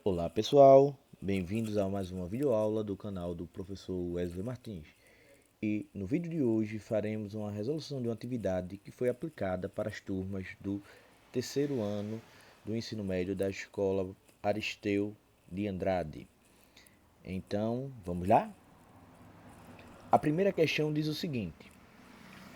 Olá pessoal, bem-vindos a mais uma videoaula do canal do professor Wesley Martins. E no vídeo de hoje faremos uma resolução de uma atividade que foi aplicada para as turmas do terceiro ano do ensino médio da escola Aristeu de Andrade. Então, vamos lá? A primeira questão diz o seguinte: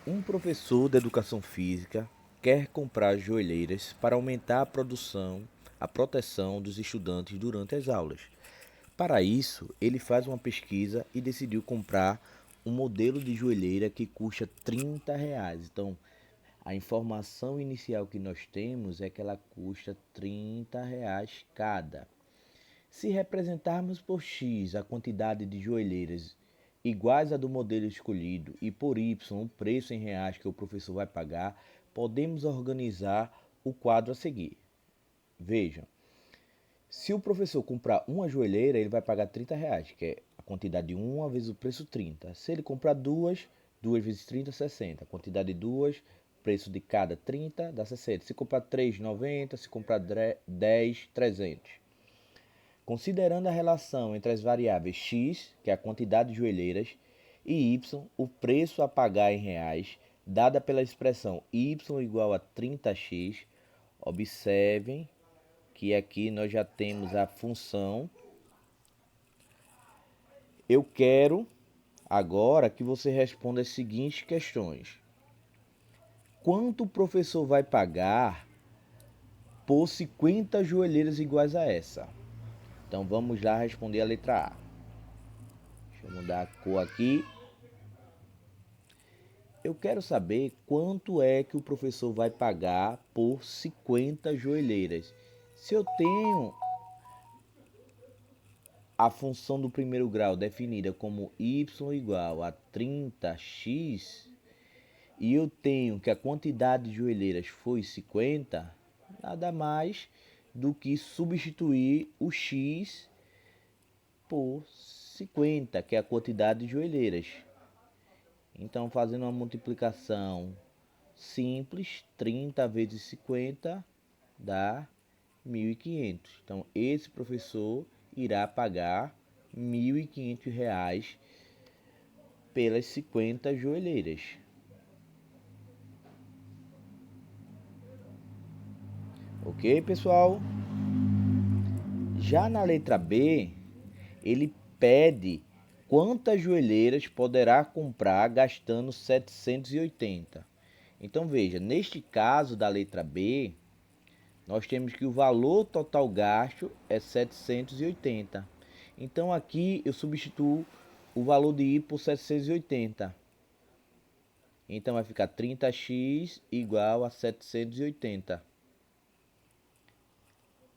um professor de educação física quer comprar joelheiras para aumentar a proteção dos estudantes durante as aulas. Para isso, ele faz uma pesquisa e decidiu comprar um modelo de joelheira que custa R$ 30. Então, a informação inicial que nós temos é que ela custa R$ 30 cada. Se representarmos por X a quantidade de joelheiras iguais à do modelo escolhido e por Y o preço em reais que o professor vai pagar, podemos organizar o quadro a seguir. Vejam, se o professor comprar uma joelheira, ele vai pagar R$ 30, que é a quantidade de uma vezes o preço 30. Se ele comprar duas, 2 vezes 30, 60. A quantidade de duas, preço de cada 30 dá 60. Se comprar 3, 90. Se comprar 10, 300. Considerando a relação entre as variáveis x, que é a quantidade de joelheiras, e y, o preço a pagar em reais, dada pela expressão y igual a 30x, observem que aqui nós já temos a função. Eu quero agora que você responda as seguintes questões. Quanto o professor vai pagar por 50 joelheiras iguais a essa? Então vamos lá responder a letra A. Deixa eu mudar a cor aqui. Eu quero saber quanto é que o professor vai pagar por 50 joelheiras. Se eu tenho a função do primeiro grau definida como y igual a 30x, e eu tenho que a quantidade de joelheiras foi 50, nada mais do que substituir o x por 50, que é a quantidade de joelheiras. Então, fazendo uma multiplicação simples, 30 vezes 50 dá 1.500. Então, esse professor irá pagar R$ 1.500 pelas 50 joelheiras. Ok, pessoal? Já na letra B, ele pede quantas joelheiras poderá comprar gastando 780. Então veja, neste caso da letra B, nós temos que o valor total gasto é 780. Então aqui eu substituo o valor de I por 780. Então vai ficar 30x igual a 780.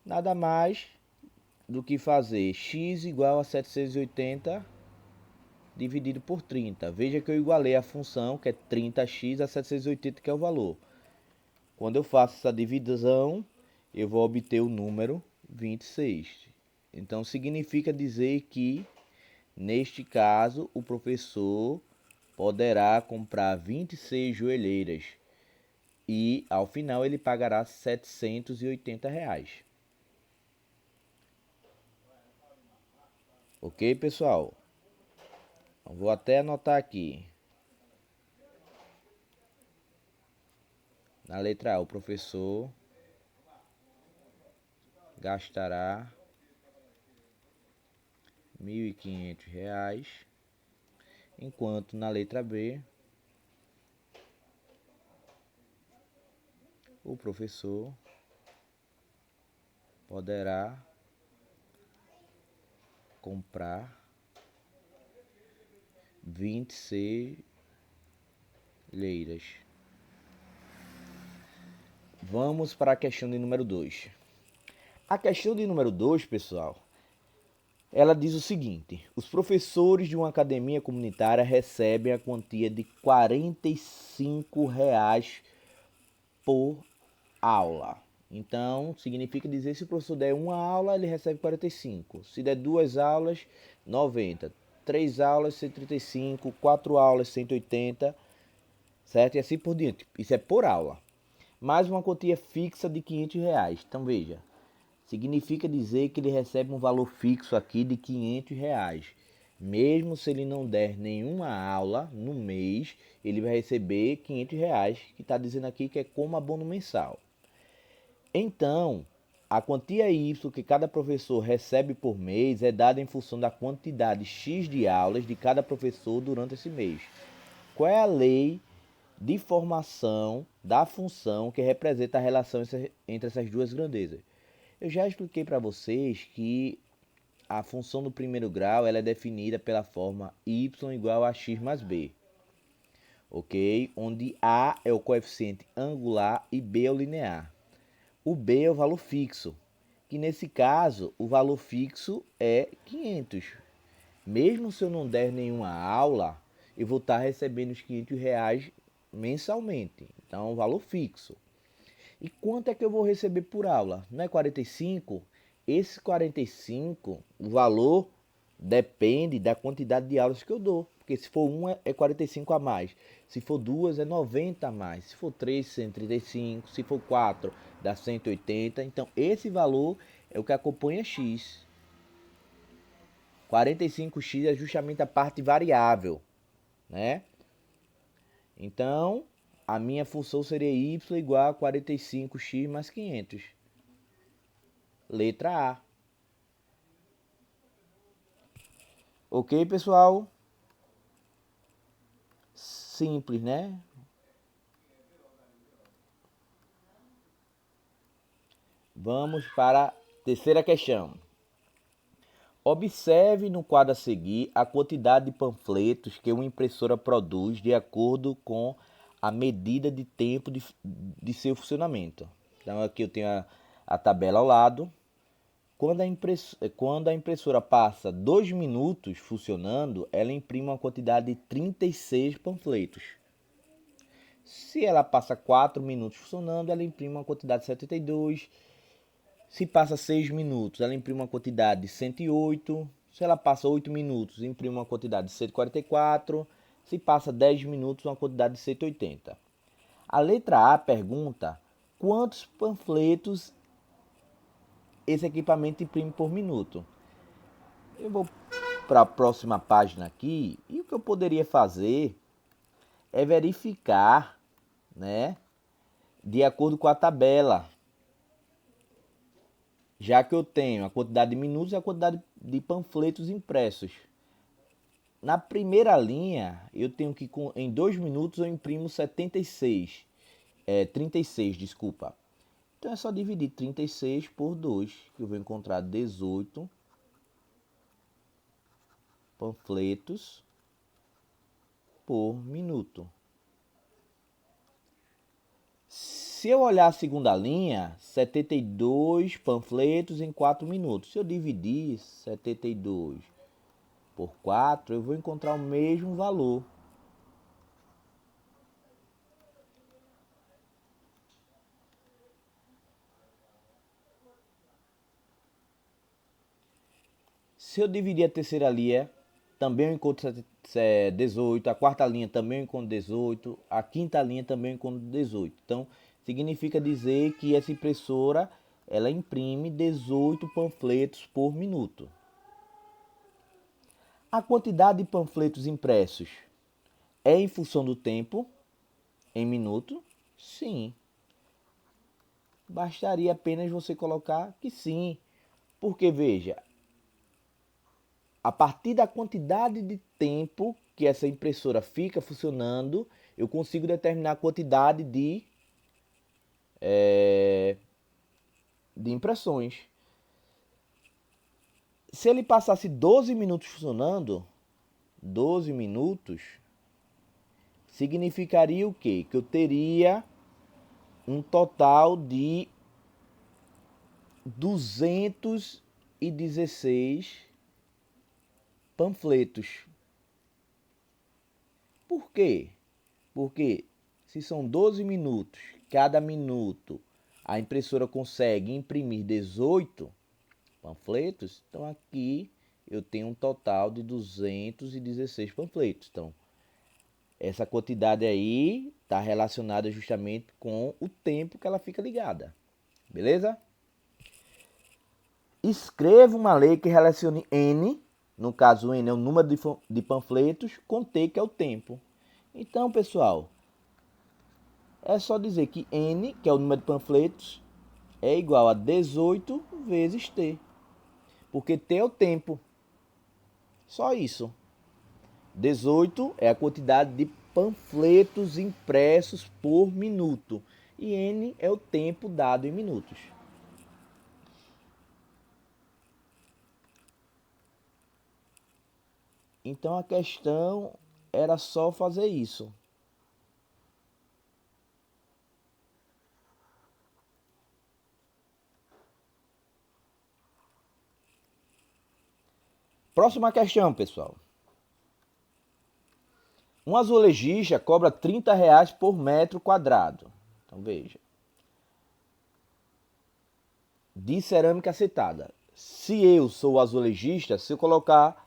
Nada mais do que fazer x igual a 780 dividido por 30. Veja que eu igualei a função, que é 30x, a 780, que é o valor. Quando eu faço essa divisão, eu vou obter o número 26. Então, significa dizer que, neste caso, o professor poderá comprar 26 joelheiras e, ao final, ele pagará R$ 780. Ok, pessoal? Então, vou até anotar aqui. Na letra A, o professor gastará R$ 1.500, enquanto na letra B, o professor poderá comprar 26 joelheiras. Vamos para a questão de número 2. A questão de número 2, pessoal, ela diz o seguinte: os professores de uma academia comunitária recebem a quantia de R$ 45 por aula. Então, significa dizer que se o professor der uma aula, ele recebe 45. Se der duas aulas, 90. 3 aulas, 135. 4 aulas, 180. Certo? E assim por diante. Isso é por aula. Mais uma quantia fixa de R$ 500. Então, veja. significa dizer que ele recebe um valor fixo aqui de R$ 500. Mesmo se ele não der nenhuma aula no mês, ele vai receber R$ 500, que está dizendo aqui que é como abono mensal. Então, a quantia Y que cada professor recebe por mês é dada em função da quantidade X de aulas de cada professor durante esse mês. Qual é a lei de formação da função que representa a relação entre essas duas grandezas? Eu já expliquei para vocês que a função do primeiro grau ela é definida pela forma y igual a x mais b, ok? Onde a é o coeficiente angular e b é o linear. O b é o valor fixo, que nesse caso o valor fixo é 500. Mesmo se eu não der nenhuma aula, eu vou estar recebendo os R$ 500 mensalmente. Então é um valor fixo. E quanto é que eu vou receber por aula? Não é 45? Esse 45, o valor depende da quantidade de aulas que eu dou. Porque se for uma é 45 a mais. Se for duas é 90 a mais. Se for três, 135. Se for quatro, dá 180. Então esse valor é o que acompanha X. 45x é justamente a parte variável, né? Então, a minha função seria y igual a 45x mais 500. Letra A. Ok, pessoal? Simples, né? Vamos para a terceira questão. Observe no quadro a seguir a quantidade de panfletos que uma impressora produz de acordo com a medida de tempo de seu funcionamento. Então aqui eu tenho a tabela ao lado. Quando a impressora passa 2 minutos funcionando, ela imprime uma quantidade de 36 panfletos. Se ela passa 4 minutos funcionando, ela imprime uma quantidade de 72. Se passa 6 minutos, ela imprime uma quantidade de 108. Se ela passa 8 minutos, imprime uma quantidade de 144. Se passa 10 minutos, uma quantidade de 180. A letra A pergunta quantos panfletos esse equipamento imprime por minuto. Eu vou para a próxima página aqui e o que eu poderia fazer é verificar, né, de acordo com a tabela, já que eu tenho a quantidade de minutos e a quantidade de panfletos impressos. Na primeira linha, eu tenho que em 2 minutos eu imprimo 36, desculpa. Então é só dividir 36 por 2, que eu vou encontrar 18 panfletos por minuto. Se eu olhar a segunda linha, 72 panfletos em 4 minutos. Se eu dividir 72 por 4, eu vou encontrar o mesmo valor. Se eu dividir a terceira linha, também eu encontro 18. A quarta linha também eu encontro 18. A quinta linha também eu encontro 18. Então, significa dizer que essa impressora ela imprime 18 panfletos por minuto. A quantidade de panfletos impressos é em função do tempo, em minuto? Sim. Bastaria apenas você colocar que sim. Porque, veja, a partir da quantidade de tempo que essa impressora fica funcionando, eu consigo determinar a quantidade de impressões. Se ele passasse 12 minutos funcionando, 12 minutos, significaria o quê? Que eu teria um total de 216 panfletos. Por quê? Porque se são 12 minutos, cada minuto a impressora consegue imprimir 18 panfletos, então aqui eu tenho um total de 216 panfletos. Então, essa quantidade aí está relacionada justamente com o tempo que ela fica ligada. Beleza? Escreva uma lei que relacione N, no caso N é o número de panfletos, com T, que é o tempo. Então, pessoal, é só dizer que N, que é o número de panfletos, é igual a 18 vezes T. Porque T é o tempo. Só isso. 18 é a quantidade de panfletos impressos por minuto. E N é o tempo dado em minutos. Então a questão era só fazer isso. Próxima questão, pessoal. Um azulejista cobra R$ 30 por metro quadrado. Então veja. De cerâmica acetada. Se eu sou o azulejista, se eu colocar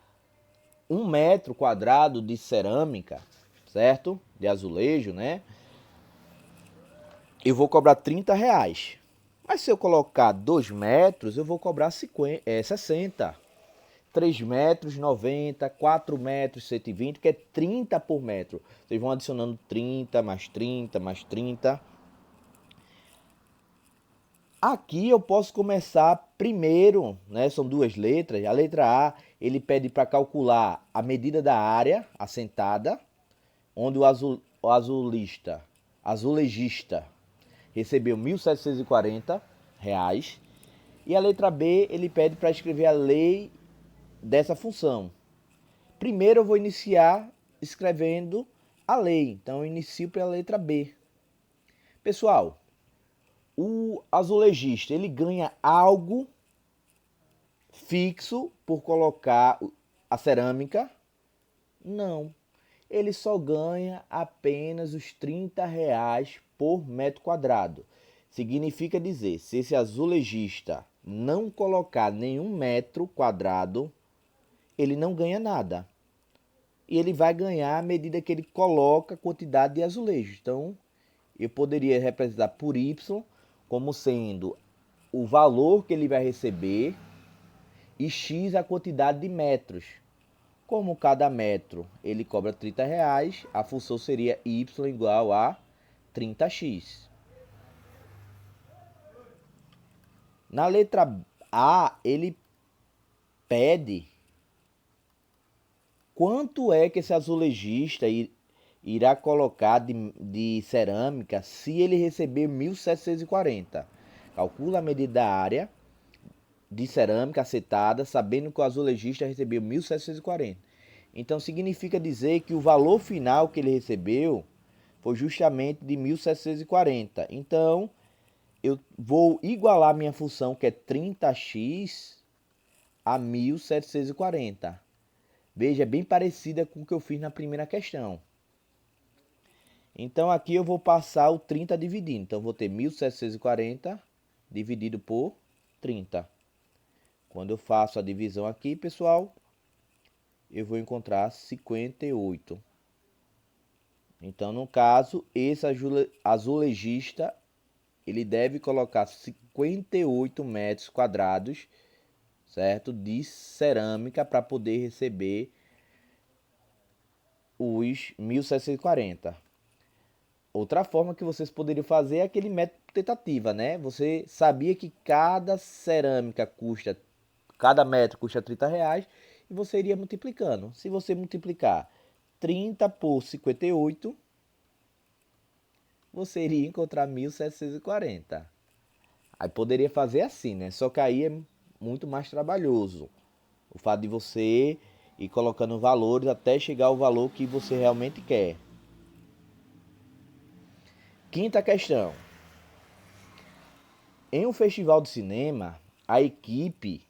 1 metro quadrado de cerâmica, certo? De azulejo, né? Eu vou cobrar R$ 30. Mas se eu colocar 2 metros, eu vou cobrar 60. 3 metros, 90, 4 metros, 120, que é 30 por metro. Vocês vão adicionando 30, mais 30, mais 30. Aqui eu posso começar primeiro, né? São duas letras. A letra A, ele pede para calcular a medida da área assentada, onde o azulejista, recebeu R$ 1.740. E a letra B, ele pede para escrever a lei dessa função. Primeiro eu vou iniciar escrevendo a lei. Então eu inicio pela letra B. Pessoal, o azulejista, ele ganha algo fixo por colocar a cerâmica? Não. Ele só ganha apenas os R$ 30 por metro quadrado. Significa dizer, se esse azulejista não colocar nenhum metro quadrado, ele não ganha nada. E ele vai ganhar à medida que ele coloca a quantidade de azulejos. Então, eu poderia representar por Y como sendo o valor que ele vai receber e X a quantidade de metros. Como cada metro ele cobra R$ 30, a função seria Y igual a 30x. Na letra A, ele pede quanto é que esse azulejista irá colocar de cerâmica se ele receber 1.740. Calcula a medida da área de cerâmica acetada, sabendo que o azulejista recebeu 1.740. Então significa dizer que o valor final que ele recebeu foi justamente de 1.740. Então eu vou igualar minha função, que é 30x, a 1.740. Veja, é bem parecida com o que eu fiz na primeira questão. Então aqui eu vou passar o 30 dividindo. Então vou ter 1.740 dividido por 30. Quando eu faço a divisão aqui, pessoal, eu vou encontrar 58. Então, no caso, esse azulejista, ele deve colocar 58 metros quadrados, certo? De cerâmica para poder receber os 1.740. Outra forma que vocês poderiam fazer é aquele método tentativa, né? Você sabia que cada metro custa R$ 30 e você iria multiplicando. Se você multiplicar 30 por 58, você iria encontrar 1.740. Aí poderia fazer assim, né? Só que aí é muito mais trabalhoso. O fato de você ir colocando valores até chegar ao valor que você realmente quer. Quinta questão. Em um festival de cinema, a equipe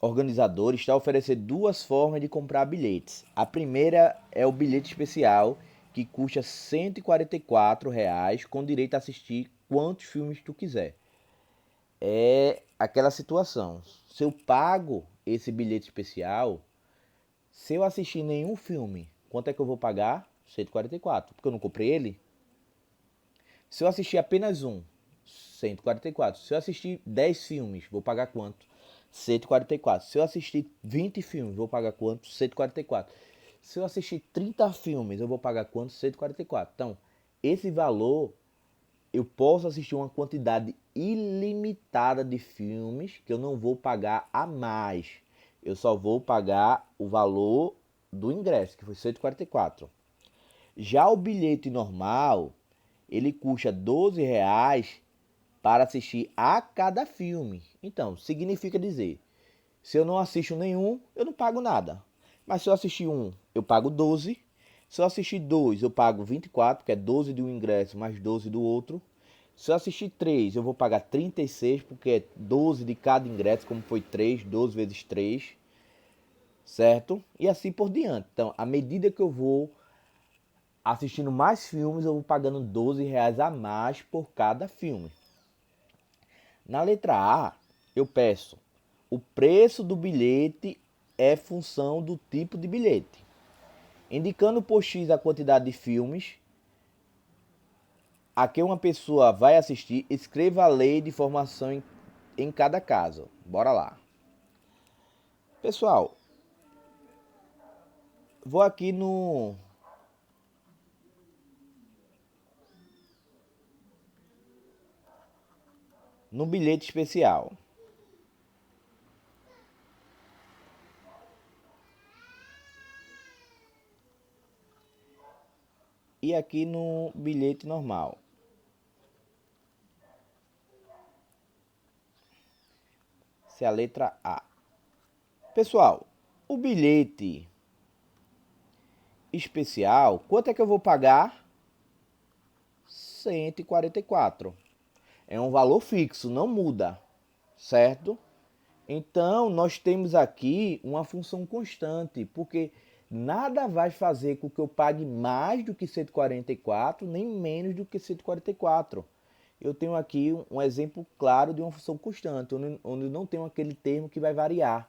organizadora está oferecendo duas formas de comprar bilhetes. A primeira é o bilhete especial, que custa R$ 144, com direito a assistir quantos filmes tu quiser. É aquela situação. Se eu pago esse bilhete especial, se eu assistir nenhum filme, quanto é que eu vou pagar? 144, porque eu não comprei ele. Se eu assistir apenas um, 144. Se eu assistir 10 filmes, vou pagar quanto? 144. Se eu assistir 20 filmes, vou pagar quanto? 144. Se eu assistir 30 filmes, eu vou pagar quanto? 144. Então, esse valor, eu posso assistir uma quantidade ilimitada de filmes que eu não vou pagar a mais. Eu só vou pagar o valor do ingresso, que foi 144. Já o bilhete normal, ele custa R$ 12 para assistir a cada filme. Então, significa dizer, se eu não assisto nenhum, eu não pago nada. Mas se eu assistir um, eu pago 12. Se eu assistir dois, eu pago 24, que é 12 de um ingresso mais 12 do outro. Se eu assistir 3, eu vou pagar 36, porque é 12 de cada ingresso, como foi 3, 12 vezes 3, certo? E assim por diante. Então, à medida que eu vou assistindo mais filmes, eu vou pagando R$ 12 a mais por cada filme. Na letra A, eu peço, o preço do bilhete é função do tipo de bilhete. Indicando por X a quantidade de filmes a que uma pessoa vai assistir, escreva a lei de formação em cada caso. Bora lá. Pessoal, vou aqui no bilhete especial. E aqui no bilhete normal. Essa é a letra A. Pessoal, o bilhete especial, quanto é que eu vou pagar? 144. É um valor fixo, não muda, certo? Então, nós temos aqui uma função constante, porque nada vai fazer com que eu pague mais do que 144, nem menos do que 144. Eu tenho aqui um exemplo claro de uma função constante, onde não tenho aquele termo que vai variar.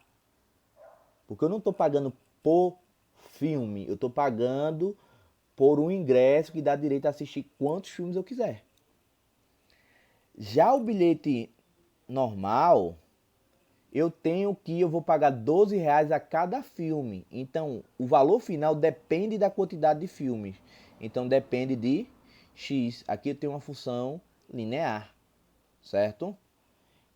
Porque eu não estou pagando por filme, eu estou pagando por um ingresso que dá direito a assistir quantos filmes eu quiser. Já o bilhete normal, eu vou pagar R$ 12 a cada filme. Então, o valor final depende da quantidade de filmes. Então, depende de X. Aqui eu tenho uma função linear, certo?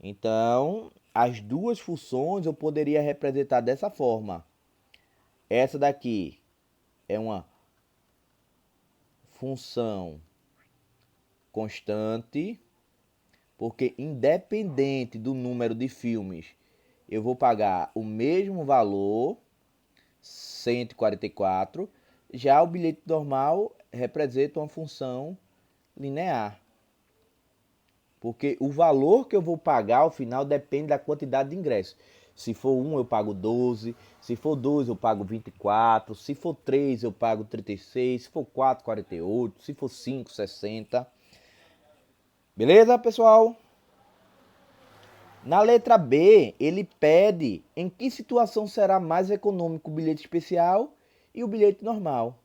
Então, as duas funções eu poderia representar dessa forma. Essa daqui é uma função constante, porque independente do número de filmes, eu vou pagar o mesmo valor, 144. Já o bilhete normal representa uma função linear, porque o valor que eu vou pagar ao final depende da quantidade de ingressos. Se for 1, eu pago 12. Se for 2, eu pago 24. Se for 3, eu pago 36. Se for 4, 48. Se for 5, 60. Beleza, pessoal? Na letra B, ele pede em que situação será mais econômico o bilhete especial e o bilhete normal.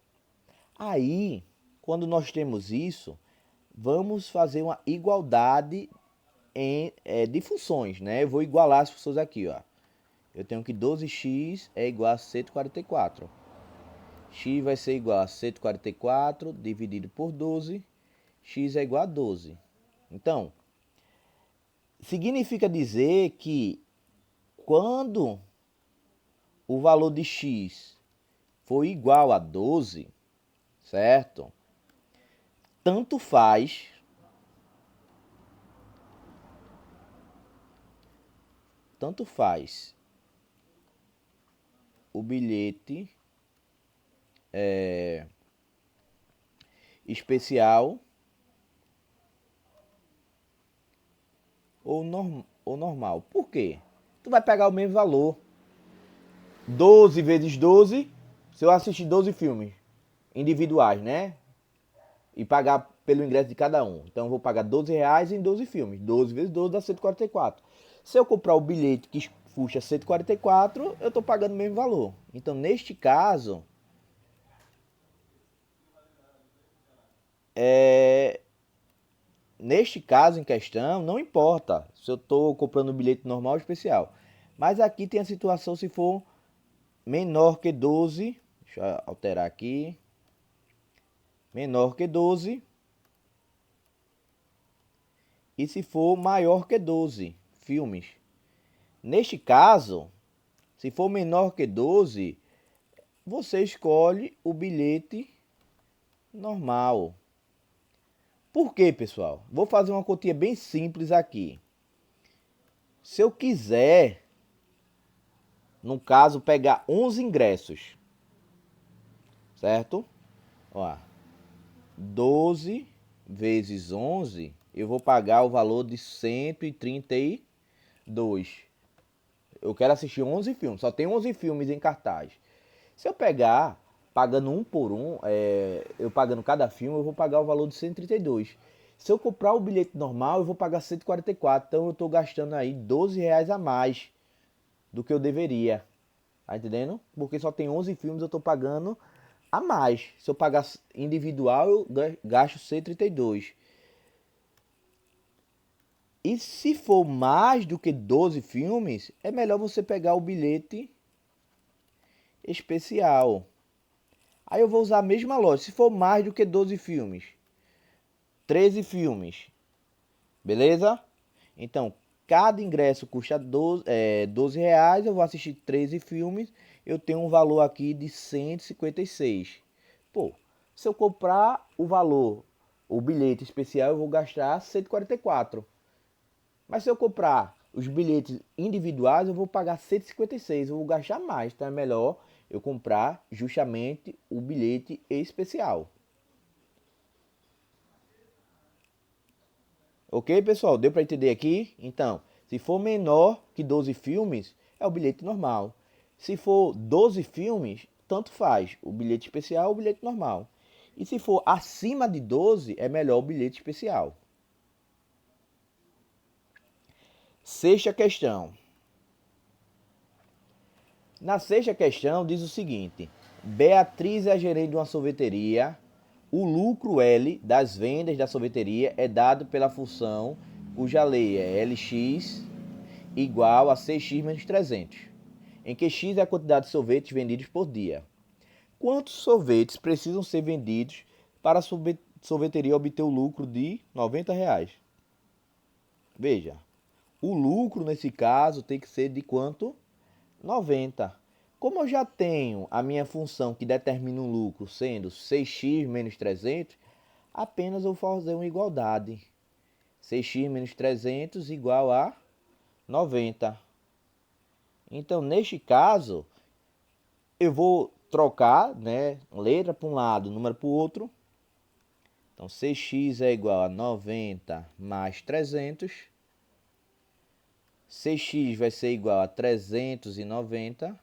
Aí, quando nós temos isso, vamos fazer uma igualdade de funções, né? Eu vou igualar as funções aqui, ó. Eu tenho que 12x é igual a 144. X vai ser igual a 144 dividido por 12. X é igual a 12. Então, significa dizer que quando o valor de x for igual a 12, certo? Tanto faz o bilhete especial ou normal. Por quê? Tu vai pegar o mesmo valor. 12 vezes 12, se eu assistir 12 filmes individuais, né? E pagar pelo ingresso de cada um. Então eu vou pagar R$ 12 em 12 filmes. 12 vezes 12 dá 144. Se eu comprar o bilhete que custa 144, eu estou pagando o mesmo valor. Então, neste caso, neste caso em questão, não importa se eu estou comprando um bilhete normal ou especial. Mas aqui tem a situação se for menor que 12. Deixa eu alterar aqui. Menor que 12. E se for maior que 12 filmes. Neste caso, se for menor que 12, você escolhe o bilhete normal. Por quê, pessoal? Vou fazer uma continha bem simples aqui. Se eu quiser, no caso, pegar 11 ingressos, certo? Ó, 12 vezes 11, eu vou pagar o valor de 132. Eu quero assistir 11 filmes, só tem 11 filmes em cartaz. Se eu pegar, pagando um por um, eu pagando cada filme, eu vou pagar o valor de 132. Se eu comprar o bilhete normal, eu vou pagar 144. Então eu estou gastando aí R$ 12 a mais do que eu deveria. Tá entendendo? Porque só tem 11 filmes, eu estou pagando a mais. Se eu pagar individual, eu gasto 132. E se for mais do que 12 filmes, é melhor você pegar o bilhete especial. Aí eu vou usar a mesma lógica. Se for mais do que 12 filmes, 13 filmes, beleza? Então, cada ingresso custa 12 reais. Eu vou assistir 13 filmes. Eu tenho um valor aqui de 156. Pô, se eu comprar o bilhete especial, eu vou gastar 144. Mas se eu comprar os bilhetes individuais, eu vou pagar 156. Eu vou gastar mais. Então é melhor eu comprar justamente o bilhete especial. Ok, pessoal? Deu para entender aqui? Então, se for menor que 12 filmes, é o bilhete normal. Se for 12 filmes, tanto faz. O bilhete especial ou o bilhete normal. E se for acima de 12, é melhor o bilhete especial. Sexta questão. Na sexta questão diz o seguinte: Beatriz é a gerente de uma sorveteria. O lucro L das vendas da sorveteria é dado pela função cuja lei é Lx igual a 6x menos 300, em que x é a quantidade de sorvetes vendidos por dia. Quantos sorvetes precisam ser vendidos para a sorveteria obter o lucro de R$ 90? Veja, o lucro nesse caso tem que ser de quanto? 90. Como eu já tenho a minha função que determina o lucro sendo 6x menos 300, apenas eu vou fazer uma igualdade. 6x menos 300 igual a 90. Então, neste caso, eu vou trocar, né, letra para um lado, número para o outro. Então, 6x é igual a 90 mais 300. 6x vai ser igual a 390.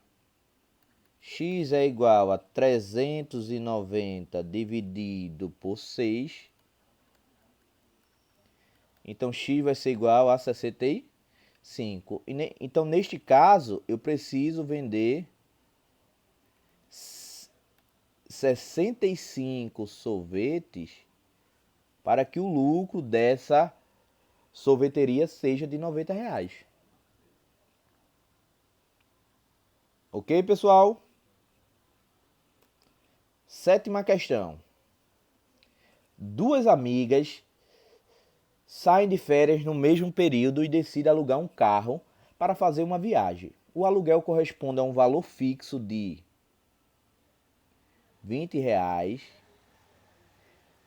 X é igual a 390 dividido por 6. Então, x vai ser igual a 65. Então, neste caso, eu preciso vender 65 sorvetes para que o lucro dessa sorveteria seja de R$ 90. Ok, pessoal? Sétima questão. Duas amigas saem de férias no mesmo período e decidem alugar um carro para fazer uma viagem. O aluguel corresponde a um valor fixo de R$ 20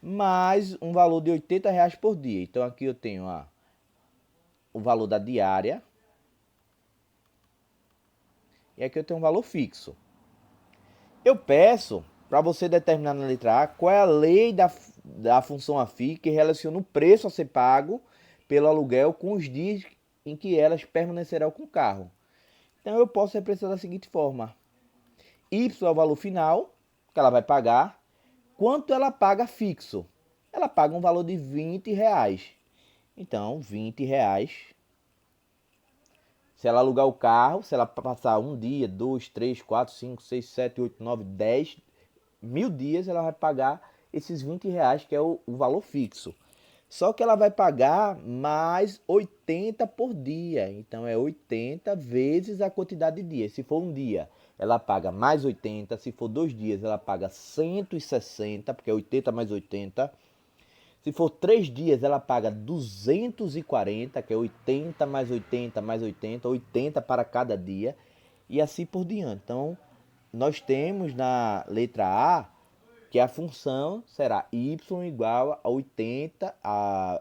mais um valor de R$ 80 por dia. Então aqui eu tenho o valor da diária e aqui eu tenho um valor fixo. Eu peço para você determinar na letra A qual é a lei da função AFI que relaciona o preço a ser pago pelo aluguel com os dias em que elas permanecerão com o carro. Então eu posso representar da seguinte forma: Y é o valor final que ela vai pagar. Quanto ela paga fixo? Ela paga um valor de R$ 20. Então, R$ 20. Se ela alugar o carro, se ela passar um dia, 2, 3, 4, 5, 6, 7, 8, 9, 10, 1000 dias, ela vai pagar esses R$ 20, que é o valor fixo. Só que ela vai pagar mais 80 por dia. Então é 80 vezes a quantidade de dias. Se for um dia, ela paga mais 80. Se for 2 dias, ela paga 160, porque é 80 mais 80. Se for 3 dias, ela paga 240, que é 80 mais 80 mais 80, 80 para cada dia. E assim por diante. Então, nós temos na letra A que a função será y igual a 80,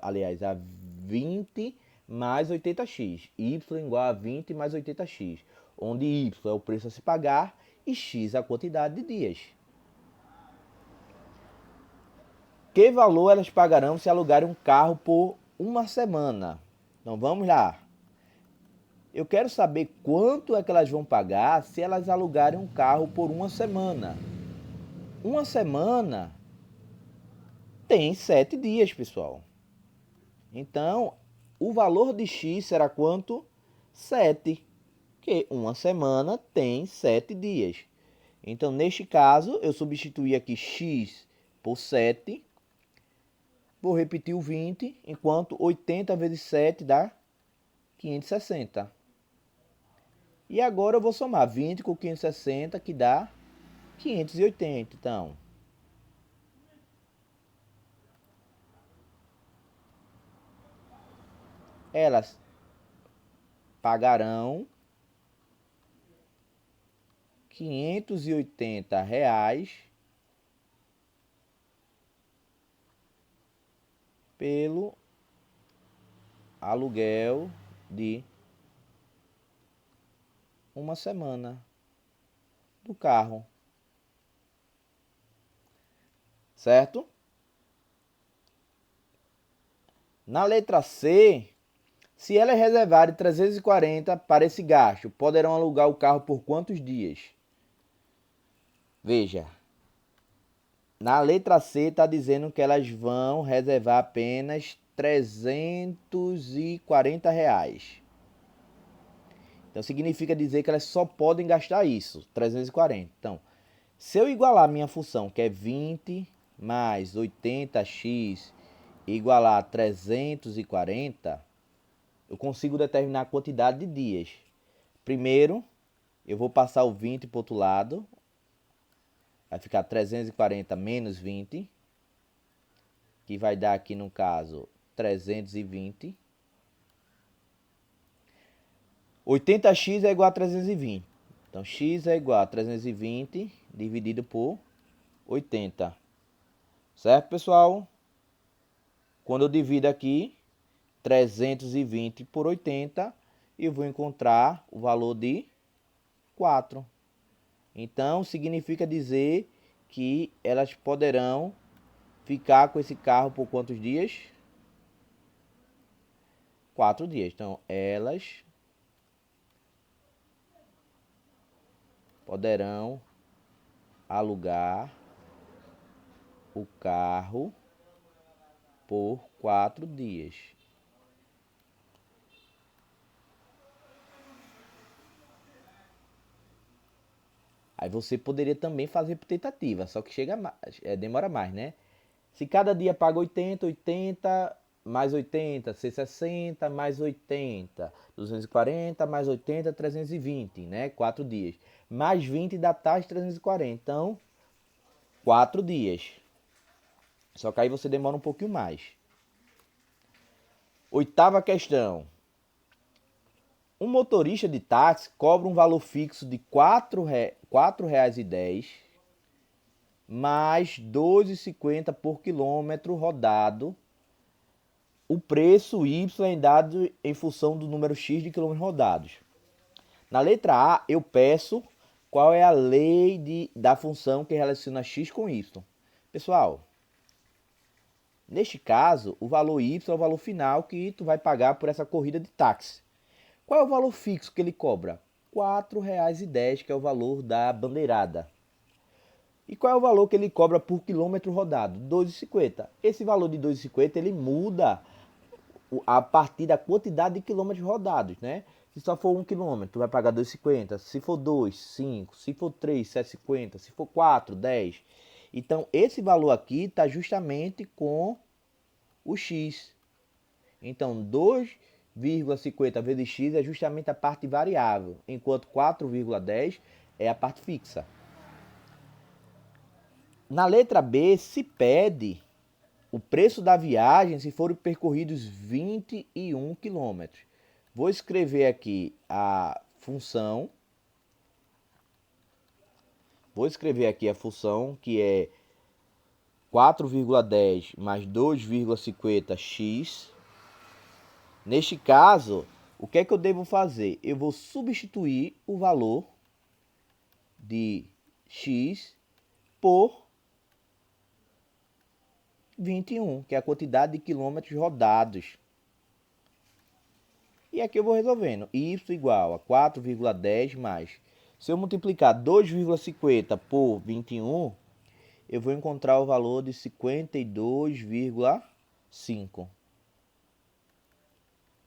aliás, a 20 mais 80x. Y igual a 20 mais 80x, onde y é o preço a se pagar e x a quantidade de dias. Que valor elas pagarão se alugarem um carro por uma semana? Então vamos lá. Eu quero saber quanto é que elas vão pagar se elas alugarem um carro por uma semana. Uma semana tem 7 dias, pessoal. Então, o valor de x será quanto? 7, que uma semana tem 7 dias. Então, neste caso, eu substituí aqui x por 7. Vou repetir o 20, enquanto 80 vezes 7 dá 560. E agora eu vou somar 20 com 560, que dá 580. Então, elas pagarão R$ 580 pelo aluguel de uma semana do carro, certo? Na letra C, se elas reservarem 340 para esse gasto, poderão alugar o carro por quantos dias? Veja, na letra C está dizendo que elas vão reservar apenas R$ 340. Então significa dizer que elas só podem gastar isso, 340. Então, se eu igualar a minha função, que é 20 mais 80x igualar a 340, eu consigo determinar a quantidade de dias. Primeiro, eu vou passar o 20 para o outro lado. Vai ficar 340 menos 20, que vai dar aqui no caso 320. 80x é igual a 320. Então, x é igual a 320 dividido por 80. Certo, pessoal? Quando eu divido aqui 320 por 80, eu vou encontrar o valor de 4. Então, significa dizer que elas poderão ficar com esse carro por quantos dias? 4 dias. Então, elas poderão alugar o carro por 4 dias. Aí você poderia também fazer por tentativa, só que demora mais, né? Se cada dia paga 80, 80 mais 80, 60 mais 80, 240 mais 80, 320, né? 4 dias. Mais 20 da taxa 340. Então, 4 dias. Só que aí você demora um pouquinho mais. Oitava questão. Um motorista de táxi cobra um valor fixo de R$ 4,10 mais R$ 2,50 por quilômetro rodado. O preço Y é dado em função do número X de quilômetros rodados. Na letra A, eu peço qual é a lei da função que relaciona X com Y. Pessoal, neste caso, o valor Y é o valor final que tu vai pagar por essa corrida de táxi. Qual é o valor fixo que ele cobra? R$ 4,10, que é o valor da bandeirada. E qual é o valor que ele cobra por quilômetro rodado? R$ 2,50. Esse valor de R$ 2,50 ele muda a partir da quantidade de quilômetros rodados, né? Se só for 1 quilômetro, vai pagar R$ 2,50. Se for 2, 5. Se for 3, 7,50. Se for 4, 10. Então, esse valor aqui está justamente com o x. Então, 2,50 vezes x é justamente a parte variável, enquanto 4,10 é a parte fixa. Na letra B, se pede o preço da viagem se forem percorridos 21 quilômetros. Vou escrever aqui a função. Que é 4,10 mais 2,50x. Neste caso, o que é que eu devo fazer? Eu vou substituir o valor de x por 21, que é a quantidade de quilômetros rodados. E aqui eu vou resolvendo. Y igual a 4,10 mais. Se eu multiplicar 2,50 por 21, eu vou encontrar o valor de 52,5.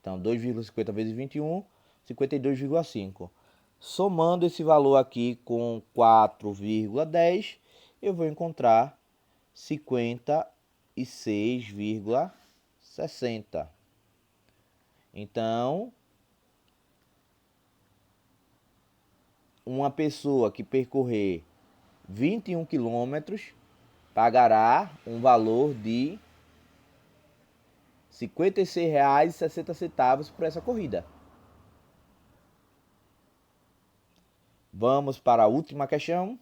Então, 2,50 vezes 21, 52,5. Somando esse valor aqui com 4,10, eu vou encontrar 56,60. Então, uma pessoa que percorrer 21 quilômetros pagará um valor de R$ 56,60 por essa corrida. Vamos para a última questão.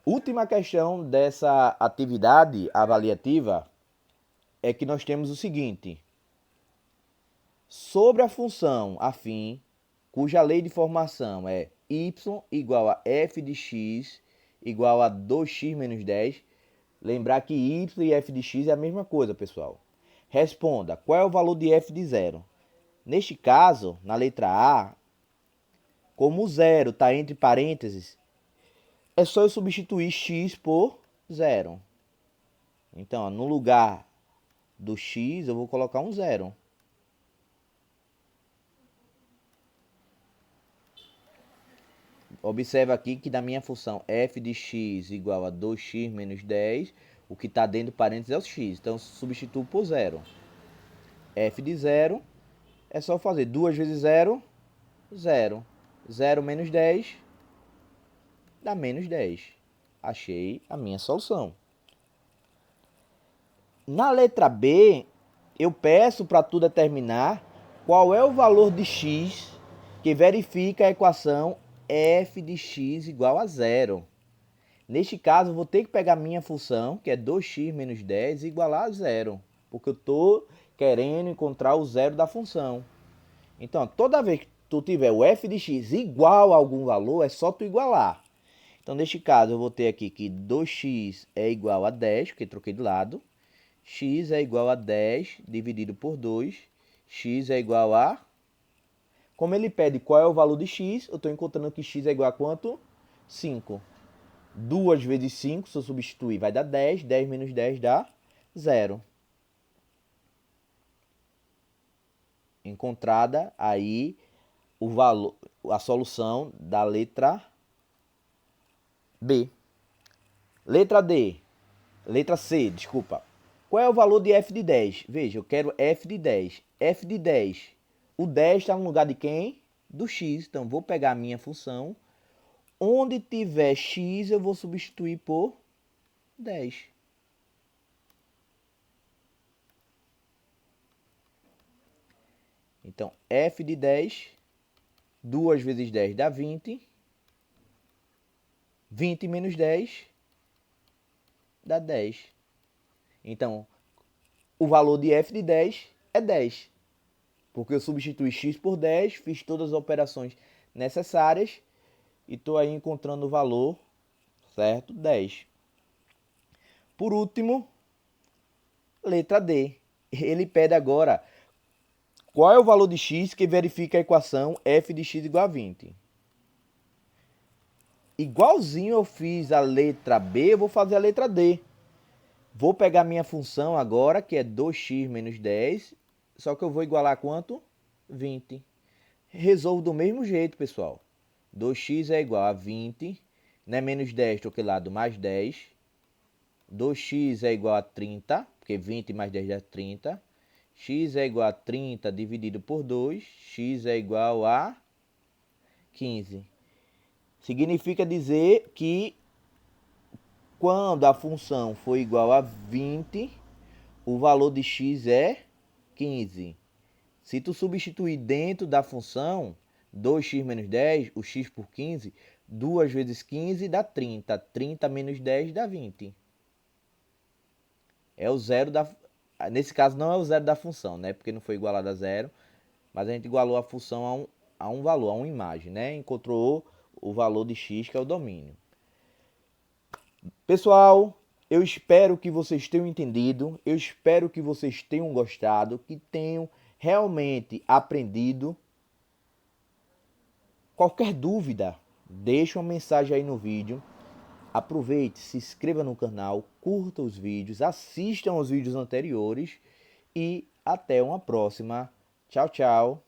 Última questão dessa atividade avaliativa é que nós temos o seguinte: sobre a função afim, cuja lei de formação é y igual a f de x igual a 2x menos 10. Lembrar que y e f de x é a mesma coisa, pessoal. Responda, qual é o valor de f de zero? Neste caso, na letra A, como o zero está entre parênteses, é só eu substituir x por zero. Então, no lugar do x, eu vou colocar um zero. Observe aqui que da minha função f de x igual a 2x menos 10, o que está dentro do parênteses é o x. Então, substituo por zero. F de zero é só fazer 2 vezes 0, 0. 0 menos 10 dá menos 10. Achei a minha solução. Na letra B, eu peço para tu determinar qual é o valor de x que verifica a equação f de x igual a zero. Neste caso, eu vou ter que pegar minha função, que é 2x menos 10, e igualar a zero, porque eu estou querendo encontrar o zero da função. Então, toda vez que tu tiver o f de x igual a algum valor, é só tu igualar. Então, neste caso, eu vou ter aqui que 2x é igual a 10, porque troquei de lado. X é igual a 10 dividido por 2. X é igual a... Como ele pede qual é o valor de x, eu estou encontrando que x é igual a quanto? 5. 2 vezes 5, se eu substituir, vai dar 10. 10 menos 10 dá 0. Encontrada aí o valor, a solução da letra B. Letra D. Letra C, desculpa. Qual é o valor de f de 10? Veja, eu quero f de 10. F de 10. O 10 está no lugar de quem? Do x. Então, vou pegar a minha função. Onde tiver x, eu vou substituir por 10. Então, f de 10, 2 vezes 10 dá 20. 20 menos 10 dá 10. Então, o valor de f de 10 é 10. Porque eu substituí x por 10, fiz todas as operações necessárias e estou aí encontrando o valor, certo? 10. Por último, letra D. Ele pede agora qual é o valor de x que verifica a equação f de x igual a 20. Igualzinho eu fiz a letra B, eu vou fazer a letra D. Vou pegar minha função agora, que é 2x menos 10, só que eu vou igualar a quanto? 20. Resolvo do mesmo jeito, pessoal. 2x é igual a 20, né? Menos 10, troquei lado, mais 10. 2x é igual a 30, porque 20 mais 10 dá 30. X é igual a 30 dividido por 2, x é igual a 15. Significa dizer que quando a função for igual a 20, o valor de x é 15. Se tu substituir dentro da função 2x menos 10, o x por 15, 2 vezes 15 dá 30. 30 menos 10 dá 20. É o zero da... Nesse caso não é o zero da função, né? Porque não foi igualado a zero. Mas a gente igualou a função a um valor, a uma imagem, né? Encontrou o valor de x, que é o domínio. Pessoal, eu espero que vocês tenham entendido. Eu espero que vocês tenham gostado, que tenham realmente aprendido. Qualquer dúvida, deixa uma mensagem aí no vídeo. Aproveite, se inscreva no canal, curta os vídeos, assistam os vídeos anteriores e até uma próxima. Tchau, tchau.